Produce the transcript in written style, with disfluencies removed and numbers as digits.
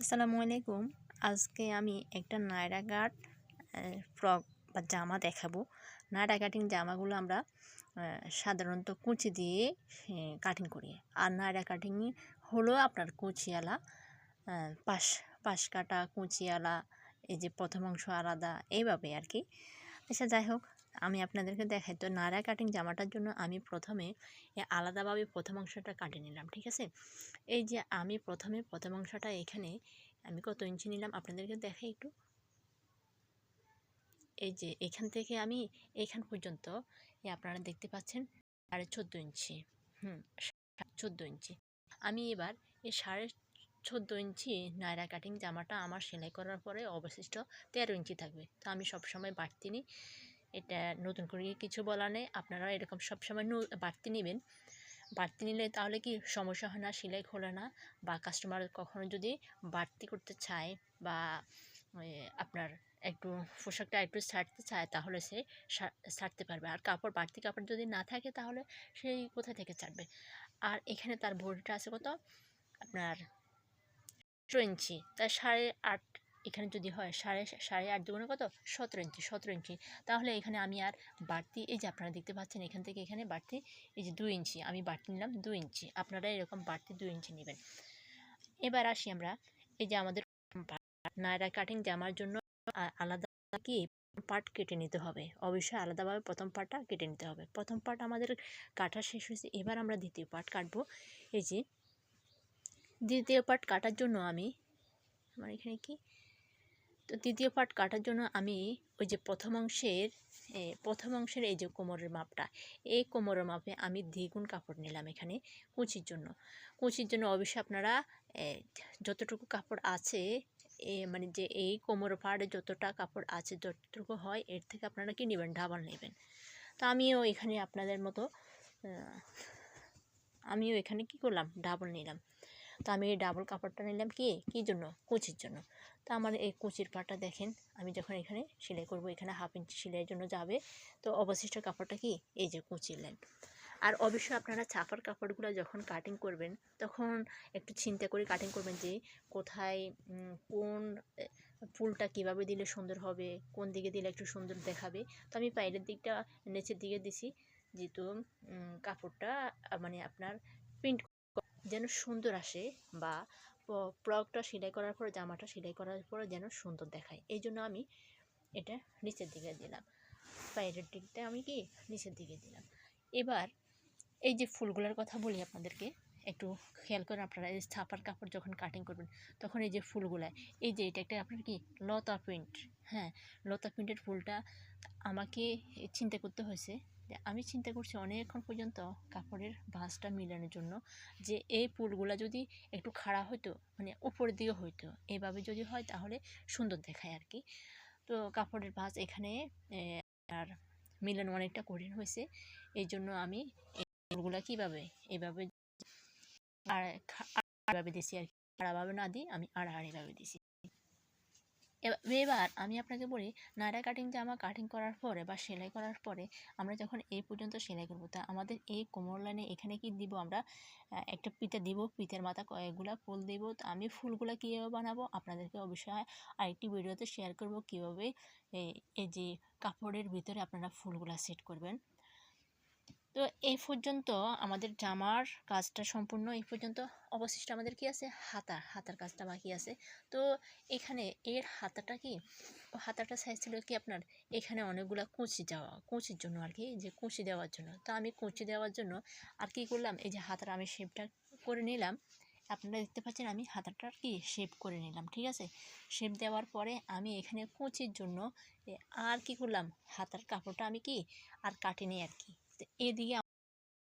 আসসালামু আলাইকুম। আজকে আমি একটা নায়রা কাট ফ্রক বা জামা দেখাবো। নায়রা কাটিং জামাগুলো আমরা সাধারণত কুচি দিয়ে কাটিং করি। আর নায়রা কাটিং হলো আপনার কুচিওয়ালা, পাশ পাশ কাটা কুচিওয়ালা, এই যে প্রথম অংশ আলাদা, এইভাবে আর কি। আচ্ছা, যাই হোক, আমি আপনাদেরকে দেখাই। তো নায়রা কাটিং জামাটার জন্য আমি প্রথমে আলাদাভাবে প্রথম অংশটা কাটে নিলাম, ঠিক আছে। এই যে আমি প্রথম অংশটা এখানে আমি কত ইঞ্চি নিলাম আপনাদেরকে দেখাই একটু। এই যে এখান থেকে আমি এইখান পর্যন্ত আপনারা দেখতে পাচ্ছেন 14.5 ইঞ্চি। 14 ইঞ্চি। আমি এবার এই 14.5 ইঞ্চি নায়রা কাটিং জামাটা আমার সেলাই করার পরে অবশিষ্ট 13 ইঞ্চি থাকবে। তো আমি সবসময় বাড়তি নিই, এটা নতুন করে কিছু বলা নেই, আপনারা এরকম সবসময় বাড়তি নেবেন। বাড়তি নিলে তাহলে কি সমস্যা হয় না, সেলাই খোলে না, বা কাস্টমার কখনো যদি বাড়তি করতে চায় বা আপনার একটু পোশাকটা একটু ছাড়তে চায় তাহলে সে ছাড়তে পারবে। আর বাড়তি কাপড় যদি না থাকে তাহলে সেই কোথায় থেকে ছাড়বে। আর এখানে তার বডিটা আছে কত আপনার 17 ইঞ্চি, তাই 8.5 এখানে যদি হয় 8.5 দুগুণে কত 17 ইঞ্চি। তাহলে এখানে আমি আর বাড়তি, এই যে আপনারা দেখতে পাচ্ছেন এখান থেকে এখানে বাড়তি এই যে 2 ইঞ্চি আমি বাড়তি নিলাম, 2 ইঞ্চি। আপনারা এরকম বাড়তি 2 ইঞ্চি নেবেন। এবার আসি আমরা, এই যে আমাদের নায়রা কাটিং জামার জন্য আলাদা কি পার্ট কেটে নিতে হবে, অবশ্যই আলাদাভাবে প্রথম পার্টটা কেটে নিতে হবে। প্রথম পার্ট আমাদের কাটা শেষ হয়েছে, এবার আমরা দ্বিতীয় পার্ট কাটবো। এই যে দ্বিতীয় পার্ট কাটার জন্য আমি আমার এখানে কি, তো দ্বিতীয় পার্ট কাটার জন্য আমি ওই যে প্রথম অংশের এই যে কোমরের মাপটা, এই কোমরের মাপে আমি দ্বিগুণ কাপড় নিলাম এখানে কুচির জন্য অবশ্যই আপনারা যতটুকু কাপড় আছে, মানে যে এই কোমর পাড়ে যতটা কাপড় আছে যতটুকু হয় এর থেকে আপনারা কি নেবেন, ডাবল নেবেন। তো আমিও এখানে আপনাদের মতো আমিও এখানে কি করলাম, ডাবল নিলাম। তো আমি এই ডাবল কাপড়টা নিলাম কী জন্য, কুচির জন্য। তো আমার এই কুচির পাটটা দেখেন, আমি যখন এখানে সেলাই করব এখানে 1/2 ইঞ্চি সেলাইয়ের জন্য যাবে। তো অবশিষ্ট কাপড়টা কি এই যে কুচির লাইন। আর অবশ্যই আপনারা ছাপার কাপড়গুলো যখন কাটিং করবেন তখন একটু চিন্তা করে কাটিং করবেন যে কোথায় কোন ফুলটা কিভাবে দিলে সুন্দর হবে, কোন দিকে দিলে একটু সুন্দর দেখাবে। তো আমি পায়ের দিকটা নিচের দিকে দিছি, যেহেতু কাপড়টা মানে আপনার প্রিন্ট যেন সুন্দর আসে, বা ফ্রকটা সেলাই করার পর জামাটা সেলাই করার পর যেন সুন্দর দেখায়, এই জন্য আমি এটা নিচের দিকে দিলাম। পায়ের দিকটা আমি কি নিচের দিকে দিলাম। এবার এই যে ফুলগুলোর কথা বলি আপনাদেরকে, একটু খেয়াল করে আপনারা এই ছাপার কাপড় যখন কাটিং করবেন তখন এই যে ফুলগুলা, এই যে এটা একটা আপনার কি লতা প্রিন্ট, হ্যাঁ লতা প্রিন্টের ফুলটা আমাকে চিন্তা করতে হয়েছে। যে আমি চিন্তা করছি অনেকক্ষণ পর্যন্ত কাপড়ের ভাঁজটা মিলানোর জন্য, যে এই ফুলগুলা যদি একটু খাড়া হতো, মানে উপরের দিকে হইতো, এইভাবে যদি হয় তাহলে সুন্দর দেখায় আর কি। তো কাপড়ের ভাঁজ এখানে আর মিলানো অনেকটা কঠিন হয়েছে, এই জন্য আমি ফুলগুলা কীভাবে এইভাবে আর আড়াভাবে দিছি আর কি, আড়াভাবে না দিই আমি আড়াআড়িভাবে দিছি। এবার আমি আপনাকে বলি, নায়রা কাটিং জামা কাটিং করার পরে বা সেলাই করার পরে আমরা যখন এই পর্যন্ত সেলাই করবো, তা আমাদের এই কোমর লাইনে এখানে কি দিব, আমরা একটা ফিতা দিব, ফিতার মাথা কয়েকগুলা ফুল দিব। তো আমি ফুলগুলা কীভাবে বানাবো আপনাদেরকে অবশ্যই আরেকটি ভিডিওতে শেয়ার করব, কীভাবে এই যে কাপড়ের ভিতরে আপনারা ফুলগুলা সেট করবেন। তো এই পর্যন্ত আমাদের জামার কাজটা সম্পূর্ণ। এই পর্যন্ত অবশিষ্ট আমাদের কি আছে, হাতার কাজটা বাকি আছে। তো এখানে এর হাতাটা কি, হাতাটা সাইজ ছিল কি আপনার এখানে অনেকগুলো কুচির জন্য আর কি, যে কুচি দেওয়ার জন্য। তো আমি কুচি দেওয়ার জন্য আর কি করলাম, এই যে হাতাটা আমি শেপটা করে নিলাম। আপনারা দেখতে পাচ্ছেন আমি হাতাটার কি শেপ করে নিলাম, ঠিক আছে। শেপ দেওয়ার পরে আমি এখানে কুচির জন্য আর কি করলাম, হাতার কাপড়টা আমি কি আর কাটিনি আর কি। তো এদিকে